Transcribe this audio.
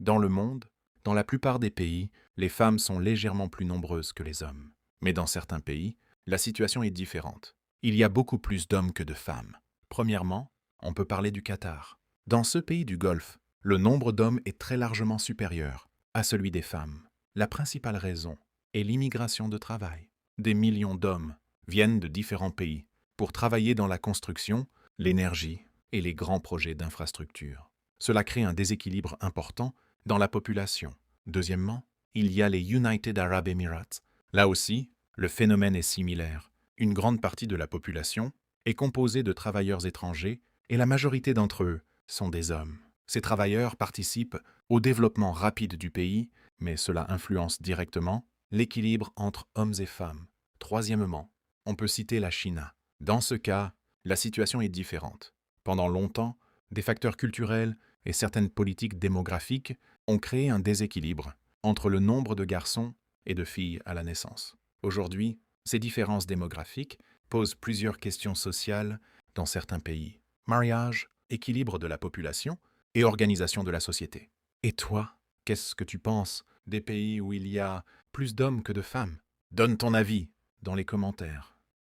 Dans le monde, dans la plupart des pays, les femmes sont légèrement plus nombreuses que les hommes. Mais dans certains pays, la situation est différente. Il y a beaucoup plus d'hommes que de femmes. Premièrement, on peut parler du Qatar. Dans ce pays du Golfe, le nombre d'hommes est très largement supérieur à celui des femmes. La principale raison est l'immigration de travail. Des millions d'hommes viennent de différents pays pour travailler dans la construction, l'énergie et les grands projets d'infrastructure. Cela crée un déséquilibre important dans la population. Deuxièmement, il y a les United Arab Emirates. Là aussi, le phénomène est similaire. Une grande partie de la population est composée de travailleurs étrangers et la majorité d'entre eux sont des hommes. Ces travailleurs participent au développement rapide du pays, mais cela influence directement l'équilibre entre hommes et femmes. Troisièmement, on peut citer la Chine. Dans ce cas, la situation est différente. Pendant longtemps, des facteurs culturels et certaines politiques démographiques ont créé un déséquilibre entre le nombre de garçons et de filles à la naissance. Aujourd'hui, ces différences démographiques posent plusieurs questions sociales dans certains pays. Mariage, équilibre de la population et organisation de la société. Et toi, qu'est-ce que tu penses des pays où il y a plus d'hommes que de femmes? Donne ton avis dans les commentaires.